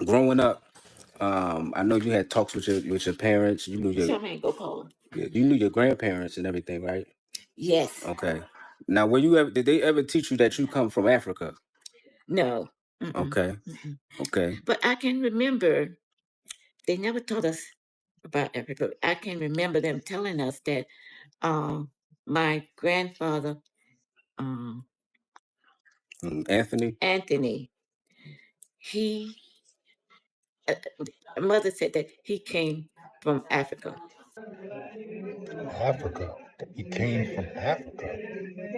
growing up, I know you had talks with your parents. You knew you knew your grandparents and everything, right? Yes. Okay. Now, did they ever teach you that you come from Africa? No. Okay. Okay. But I can remember they never taught us about Africa. I can remember them telling us that my grandfather, Anthony, he, mother said that he came from Africa. Africa. He came from Africa.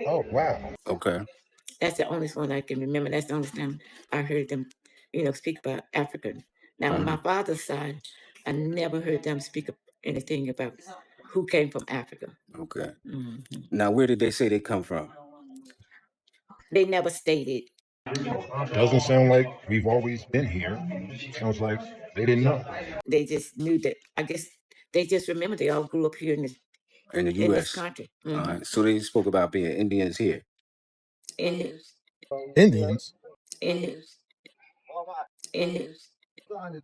Oh, wow. Okay. That's the only one I can remember. That's the only time I heard them, speak about Africa. Now, on my father's side, I never heard them speak anything about who came from Africa. Okay. Now, where did they say they come from? They never stated. Doesn't sound like we've always been here. Sounds like they didn't know. They just knew that. I guess they just remember they all grew up here in the U.S. in this country. All right. So they spoke about being Indians here. Indians?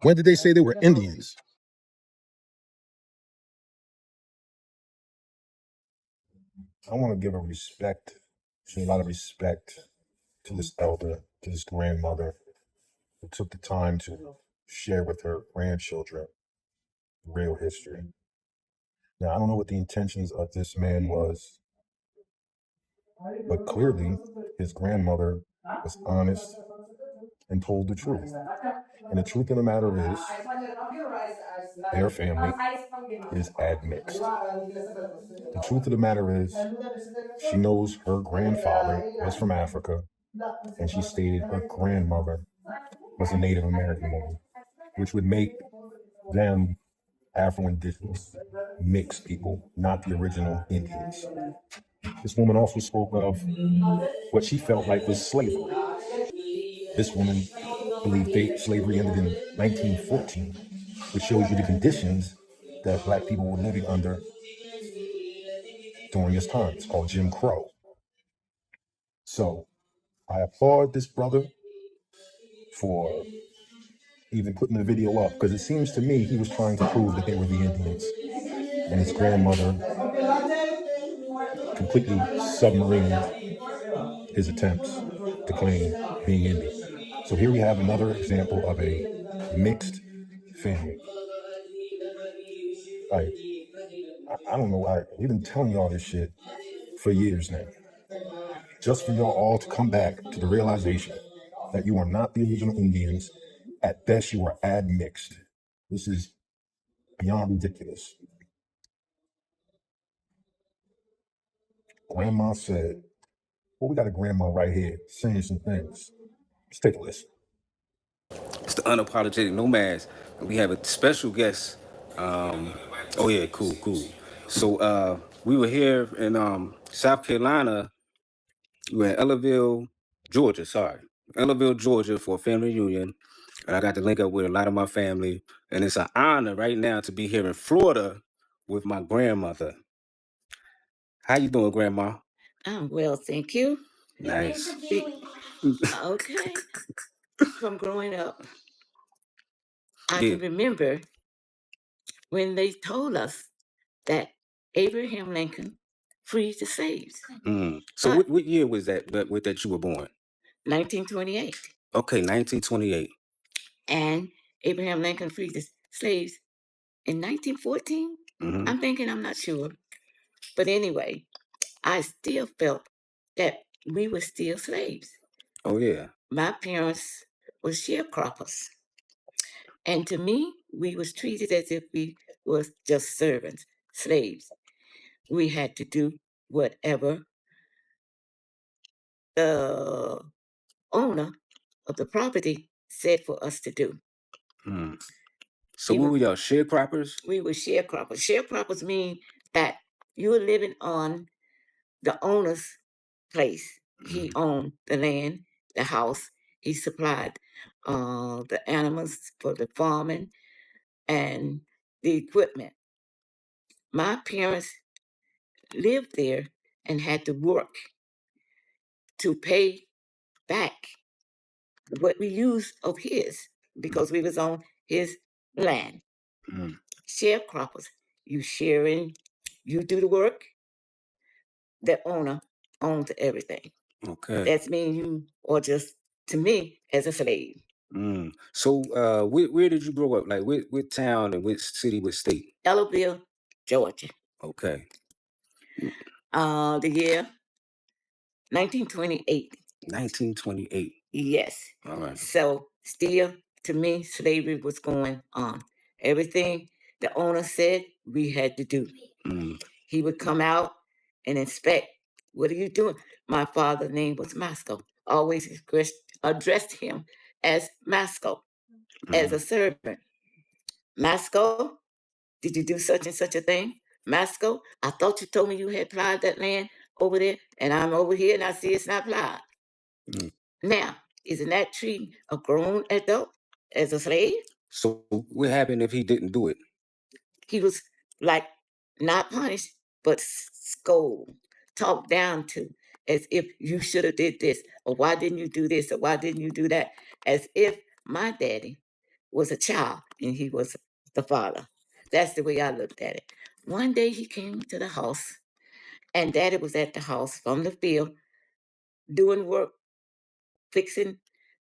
When did they say they were Indians? I want to give a lot of respect to this elder, to this grandmother who took the time to share with her grandchildren real history. Now, I don't know what the intentions of this man was, but clearly his grandmother was honest and told the truth. And the truth of the matter is, their family is admixed. The truth of the matter is, she knows her grandfather was from Africa, and she stated her grandmother was a Native American woman, which would make them Afro-Indigenous mixed people, not the original Indians. This woman also spoke of what she felt like was slavery. This woman believed slavery ended in 1914, which shows you the conditions that Black people were living under during this time. It's called Jim Crow. So I applaud this brother for even putting the video up, because it seems to me he was trying to prove that they were the Indians, and his grandmother completely submarined his attempts to claim being Indian. So here we have another example of a mixed family. Like, I don't know why. We've been telling y'all this shit for years now. Just for y'all all to come back to the realization that you are not the original Indians. At best, you are admixed. This is beyond ridiculous. Grandma said, well, we got a grandma right here saying some things. Let's take a listen. It's the Unapologetic Nomads. We have a special guest. Oh yeah, cool. So we were here in South Carolina. We were in Ellerville, Georgia. Ellerville, Georgia, for a family reunion, and I got to link up with a lot of my family. And it's an honor right now to be here in Florida with my grandmother. How you doing, Grandma? I'm well, thank you. Nice. Okay. From growing up, I can remember when they told us that Abraham Lincoln freed the slaves. So what year was that you were born? 1928. Okay, 1928. And Abraham Lincoln freed the slaves in 1914. I'm thinking, I'm not sure. But anyway, I still felt that we were still slaves. Oh, yeah. My parents were sharecroppers. And to me, we was treated as if we was just servants, slaves. We had to do whatever the owner of the property said for us to do. So we were y'all sharecroppers? We were sharecroppers. Sharecroppers mean that you were living on the owner's place. He owned the land, the house. He supplied the animals for the farming and the equipment. My parents lived there and had to work to pay back what we used of his. because we was on his land. Sharecroppers, you sharing, you do the work, the owner owns everything. Okay. That's mean you, or just to me, as a slave. So where did you grow up? Like what town and which city, which state? Ellerville, Georgia. Okay. The year 1928. 1928. Yes. All right. So still, to me, slavery was going on. Everything the owner said we had to do. He would come out and inspect. What are you doing? My father's name was Masco. Always addressed him as Masco, as a servant. Masco, did you do such and such a thing? Masco, I thought you told me you had plowed that land over there, and I'm over here and I see it's not plowed. Now, isn't that treating a grown adult as a slave? So what happened if he didn't do it? He was like not punished, but scolded, talked down to, as if you should have did this, or why didn't you do this, or why didn't you do that? As if my daddy was a child and he was the father. That's the way I looked at it. One day he came to the house, and daddy was at the house from the field doing work, fixing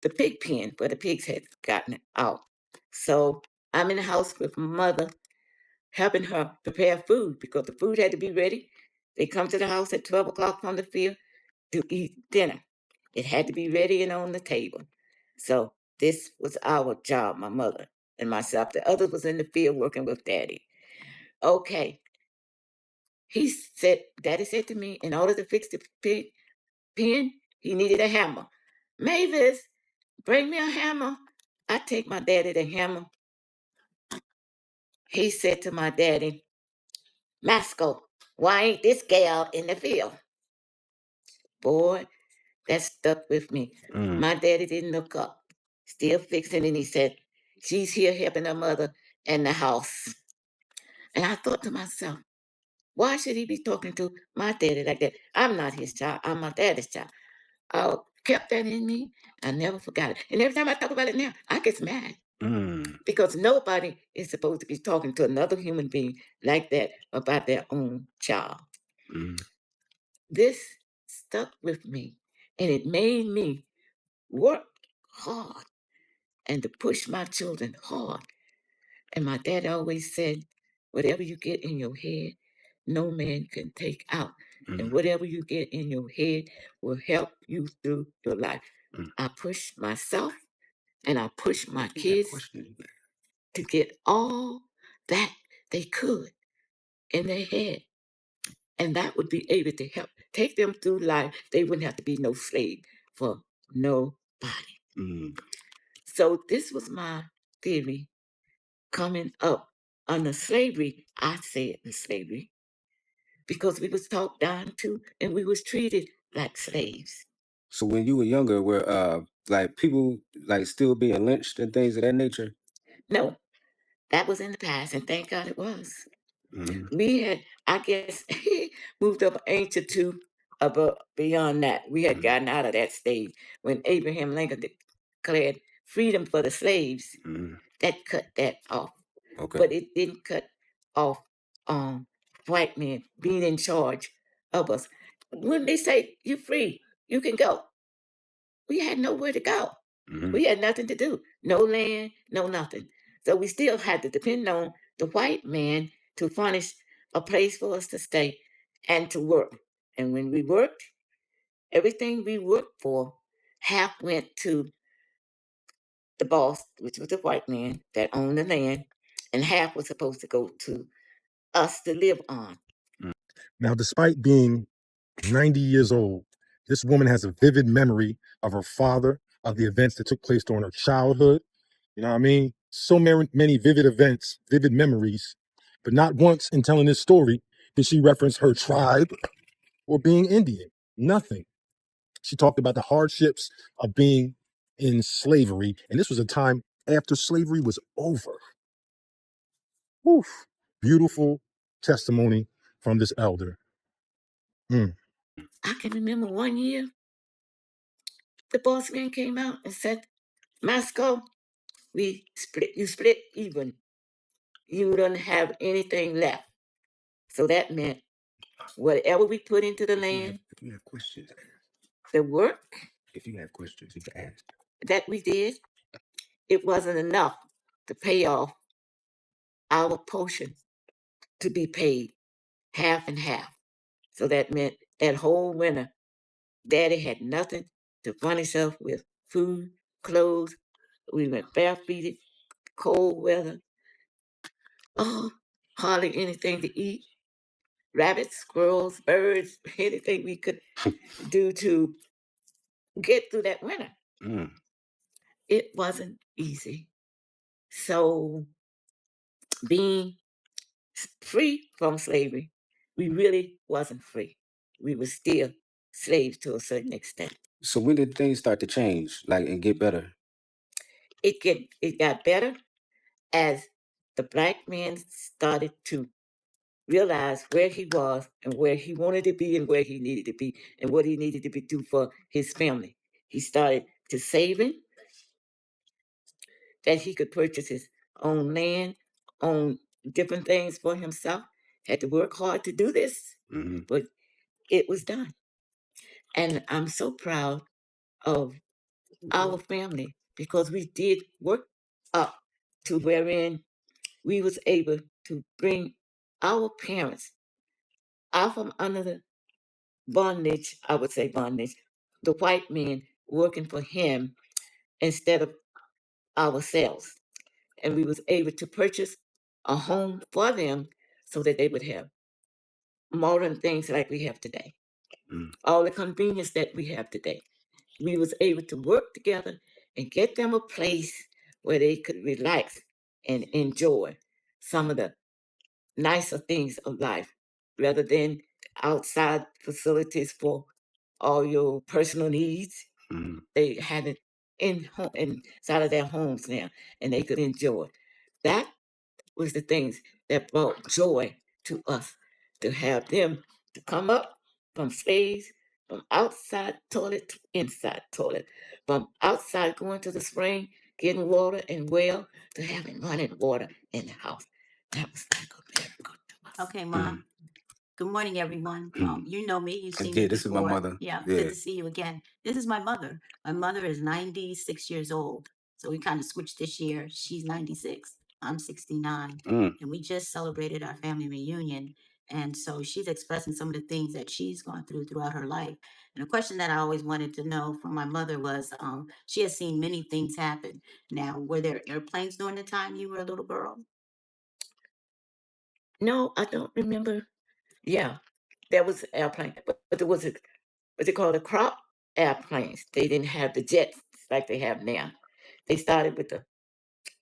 the pig pen where the pigs had gotten out. So I'm in the house with my mother, helping her prepare food because the food had to be ready. They come to the house at 12 o'clock from the field to eat dinner. It had to be ready and on the table. So this was our job, my mother and myself. The other was in the field working with daddy. Okay. Daddy said to me, in order to fix the pig pen, he needed a hammer. Mavis, bring me a hammer. I take my daddy the hammer. He said to my daddy, Masco, why ain't this gal in the field? Boy, that stuck with me. My daddy didn't look up, still fixing, and he said, she's here helping her mother in the house. And I thought to myself, why should he be talking to my daddy like that? I'm not his child, I'm my daddy's child. I kept that in me. I never forgot it. And every time I talk about it now, I get mad. Because nobody is supposed to be talking to another human being like that about their own child. This stuck with me, and it made me work hard and to push my children hard. And my dad always said, whatever you get in your head, no man can take out. And whatever you get in your head will help you through your life. I pushed myself and I pushed my kids to get all that they could in their head. And that would be able to help take them through life. They wouldn't have to be no slave for nobody. So this was my theory coming up under slavery. I say it was slavery because we was talked down to and we was treated like slaves. So when you were younger, were like people like still being lynched and things of that nature? No, that was in the past, and thank God it was. We had, I guess, moved up an inch or two above beyond that. We had gotten out of that stage when Abraham Lincoln declared freedom for the slaves. That cut that off. Okay. But it didn't cut off white men being in charge of us. When they say you're free, you can go. We had nowhere to go. We had nothing to do. No land, no nothing. So we still had to depend on the white man to furnish a place for us to stay and to work. And when we worked, everything we worked for, half went to the boss, which was the white man that owned the land, and half was supposed to go to us to live on. Now, despite being 90 years old, this woman has a vivid memory of her father, of the events that took place during her childhood. You know what I mean? So many vivid events, vivid memories, but not once in telling this story did she reference her tribe or being Indian. Nothing. She talked about the hardships of being in slavery, and this was a time after slavery was over. Woof. Beautiful testimony from this elder. I can remember one year, the boss man came out and said, Masco, you split even. You don't have anything left. So that meant whatever we put into the land, If you have questions, the work if you have questions, you can ask. that we did, it wasn't enough to pay off our portion to be paid half and half. So that meant that whole winter, Daddy had nothing to furnish us with food, clothes. We went barefooted, cold weather. Oh, hardly anything to eat. Rabbits, squirrels, birds, anything we could do to get through that winter. Mm. It wasn't easy. So being free from slavery, we really wasn't free. We were still slaves to a certain extent. So when did things start to change, like, and get better? It got better as the black man started to realize where he was and where he wanted to be and where he needed to be and what he needed to be do for his family. He started to saving that he could purchase his own land, own different things for himself. Had to work hard to do this, but it was done. And I'm so proud of our family because we did work up to wherein we was able to bring our parents out from under the bondage, I would say bondage, the white man working for him instead of ourselves. And we was able to purchase a home for them so that they would have modern things like we have today. All the convenience that we have today. We was able to work together and get them a place where they could relax and enjoy some of the nicer things of life rather than outside facilities for all your personal needs. They had it inside of their homes now, and they could enjoy. That was the things that brought joy to us, to have them to come up from slaves, from outside toilet to inside toilet, from outside going to the spring, getting water and well, to having running water in the house. That was like a miracle to us. Okay, Mom. Good morning, everyone. You know me. You've seen Yeah, me this is my before. mother. Yeah, Yeah. good to see you again. This is my mother. My mother is 96 years old. So we kind of switched this year. She's 96. I'm 69. And we just celebrated our family reunion. And so she's expressing some of the things that she's gone through throughout her life. And a question that I always wanted to know from my mother was, she has seen many things happen. Now, were there airplanes during the time you were a little girl? No, I don't remember. Yeah, there was an airplane, but there was what they call the crop airplanes. They didn't have the jets like they have now. They started with the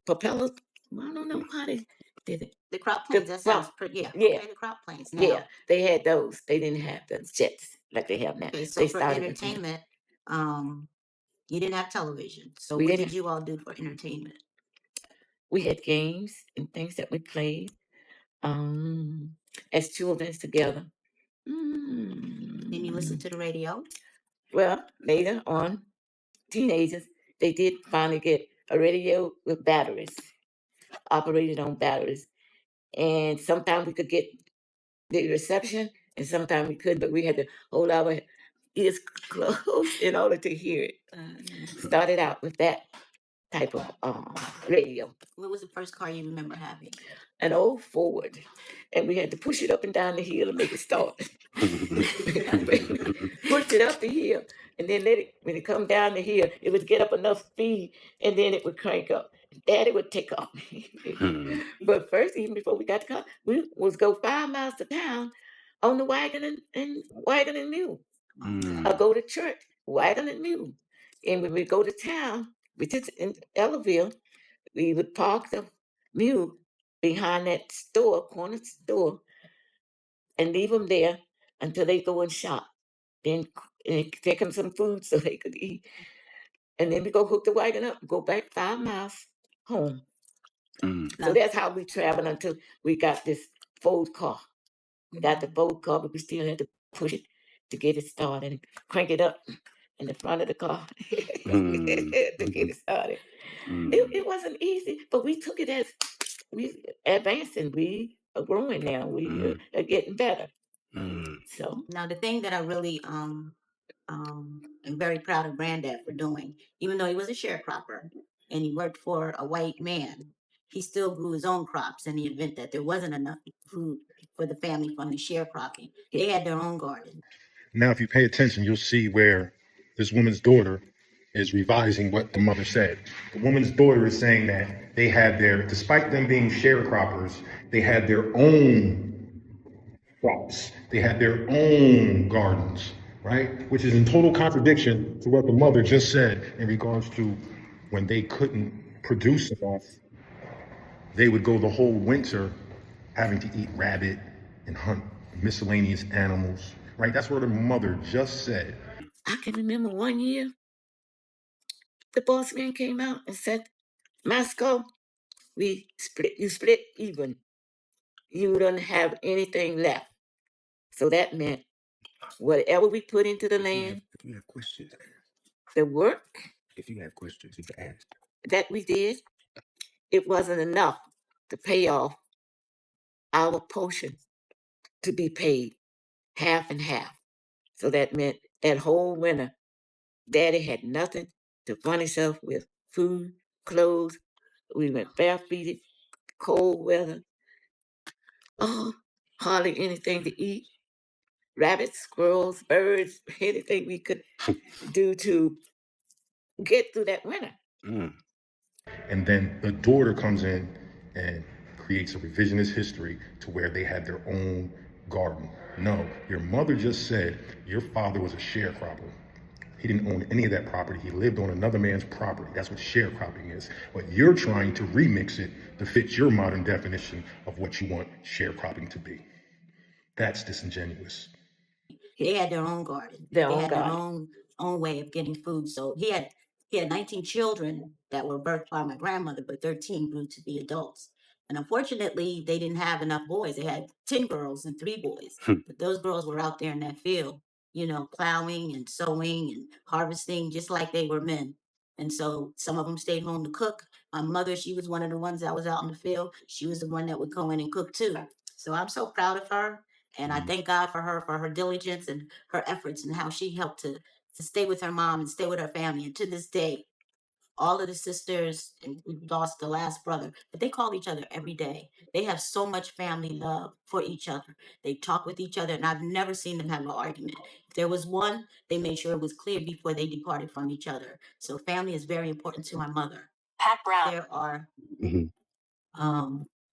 propellers. I don't know how they did it. The crop planes, that sounds pretty, yeah. Yeah. Okay, the crop planes. Now, Yeah, they had those. They didn't have the jets like they have now. okay, so They for started with them. entertainment, you didn't have television. So We what didn't did you all do for entertainment? We had games and things that we played as children together. Then you listen to the radio? Well, later on, teenagers, they did finally get a radio with batteries, operated on batteries. And sometimes we could get the reception, and sometimes we couldn't, but we had to hold our ears closed in order to hear it. Started out with that type of radio. What was the first car you remember having? An old Ford, and we had to push it up and down the hill to make it start. Push it up the hill, and then let it, when it come down the hill, it would get up enough speed, and then it would crank up. Daddy would take off. But first, even before we got the car, we was go 5 miles to town on the wagon and mule. Or go to church, wagon and mule. And when we go to town, we just in Ellerville, we would park the mule behind that store, corner store, and leave them there until they go and shop. Then take them some food so they could eat. And then we go hook the wagon up, go back 5 miles home. So that's how we traveled until we got this Ford car. We got the Ford car, but we still had to push it to get it started and crank it up in the front of the car to get it started. It wasn't easy, but we took it as we advancing. We are growing now. We are getting better. So now the thing that I really I'm very proud of Granddad for doing, even though he was a sharecropper and he worked for a white man, he still grew his own crops in the event that there wasn't enough food for the family from the sharecropping. They had their own garden. Now, if you pay attention, you'll see where this woman's daughter is revising what the mother said. The woman's daughter is saying that they had their, despite them being sharecroppers, they had their own crops. They had their own gardens, right? Which is in total contradiction to what the mother just said in regards to when they couldn't produce enough, they would go the whole winter having to eat rabbit and hunt miscellaneous animals, right? That's what the mother just said. I can remember one year, the boss man came out and said, Masco, you split even. You don't have anything left. So that meant whatever we put into the land, If you have questions, the work if you have questions, you can ask. that we did, it wasn't enough to pay off our portion to be paid half and half. So that meant that whole winter, Daddy had nothing to fund himself with food, clothes. We went barefooted, cold weather. Oh, hardly anything to eat. Rabbits, squirrels, birds, anything we could do to get through that winter. And then the daughter comes in and creates a revisionist history to where they had their own garden. No, your mother just said your father was a sharecropper. He didn't own any of that property. He lived on another man's property. That's what sharecropping is. But you're trying to remix it to fit your modern definition of what you want sharecropping to be. That's disingenuous. They had their own garden. Their They own had garden. their own way of getting food. So he had 19 children that were birthed by my grandmother, but 13 grew to be adults. And unfortunately, they didn't have enough boys. They had 10 girls and 3 boys. But those girls were out there in that field, you know, plowing and sowing and harvesting just like they were men. And so some of them stayed home to cook. My mother, she was one of the ones that was out in the field. She was the one that would go in and cook too. So I'm so proud of her. And I thank God for her diligence and her efforts and how she helped to stay with her mom and stay with her family. And to this day, all of the sisters, and we lost the last brother, but they call each other every day. They have so much family love for each other. They talk with each other, and I've never seen them have an argument. If there was one, they made sure it was clear before they departed from each other. So family is very important to my mother. Pat Brown. There are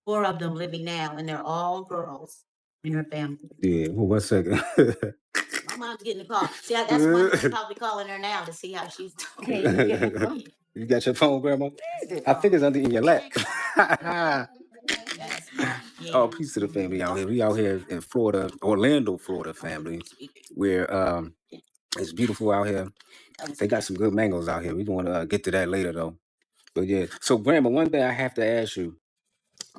4 of them living now, and they're all girls in her family. Yeah, well, 1 second. My mom's getting a call. See, that's why I'm probably calling her now to see how she's doing. You got your phone, Grandma? I think it's under in your lap. Oh, peace to the family out here. We out here in Florida, Orlando, Florida, family, where it's beautiful out here. They got some good mangoes out here. We want to get to that later, though. But yeah, so Grandma, one thing I have to ask you: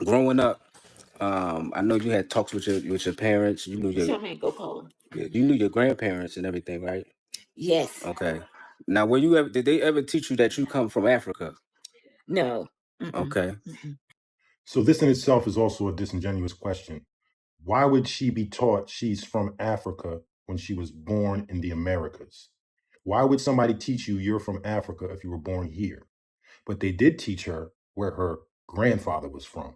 growing up, I know you had talks with your parents. You knew you knew your grandparents and everything, right? Yes. Okay. Now, did they ever teach you that you come from Africa? No. Okay. So this in itself is also a disingenuous question. Why would she be taught she's from Africa when she was born in the Americas? Why would somebody teach you you're from Africa if you were born here? But they did teach her where her grandfather was from.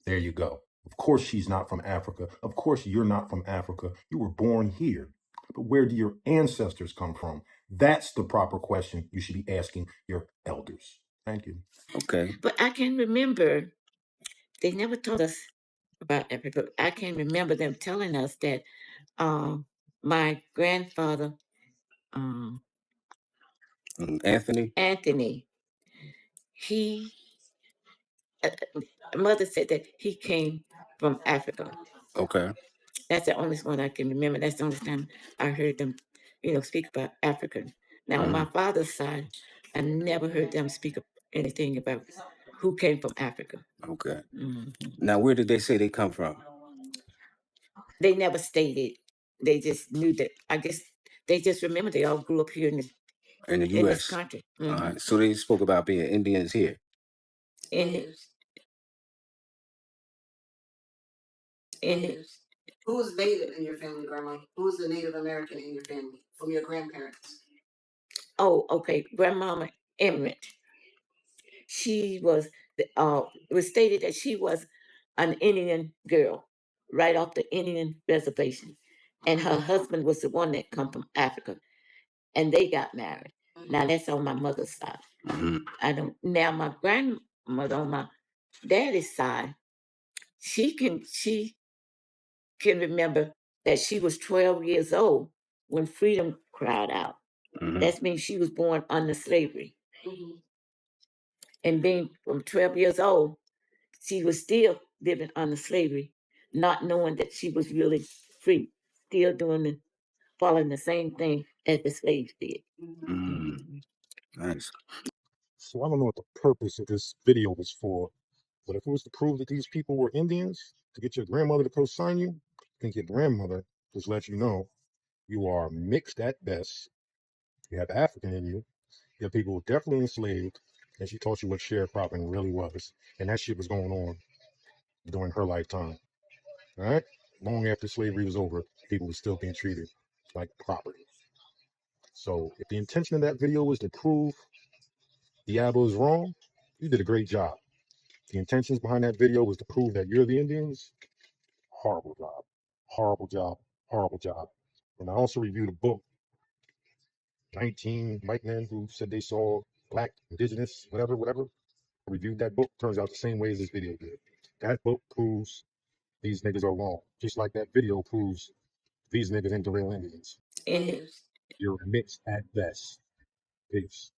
There you go. Of course she's not from Africa. Of course you're not from Africa. You were born here. But where do your ancestors come from? That's the proper question you should be asking your elders. Thank you. Okay. But I can remember they never told us about Africa. I can remember them telling us that my grandfather, Anthony, he, mother said that he came from Africa. Okay. That's the only one I can remember. That's the only time I heard them, speak about Africa. Now, on my father's side, I never heard them speak anything about who came from Africa. Okay. Now, where did they say they come from? They never stated. They just knew that. I guess they just remember they all grew up here in in the in this U.S. country. All right. So they spoke about being Indians here. Who's Native in your family, Grandma? Who's the Native American in your family from your grandparents? Oh, okay. Grandmama Emmett. She was it was stated that she was an Indian girl right off the Indian reservation. And her husband was the one that come from Africa. And they got married. Now that's on my mother's side. I don't now my grandmother on my daddy's side, she can remember that she was 12 years old when freedom cried out. That means she was born under slavery. And being from 12 years old, she was still living under slavery, not knowing that she was really free, still following the same thing as the slaves did. Nice. So I don't know what the purpose of this video was for, but if it was to prove that these people were Indians, to get your grandmother to co-sign you, I think your grandmother just let you know you are mixed at best. You have African in you. You have people definitely enslaved, and she taught you what sharecropping really was. And that shit was going on during her lifetime. All right? Long after slavery was over, people were still being treated like property. So if the intention of that video was to prove Diablo is wrong, you did a great job. The intentions behind that video was to prove that you're the Indians. Horrible job. Horrible job. Horrible job. And I also reviewed a book, 19 white men who said they saw black, indigenous, whatever. I reviewed that book. Turns out the same way as this video did. That book proves these niggas are wrong. Just like that video proves these niggas ain't the real Indians. You're mixed at best. Peace.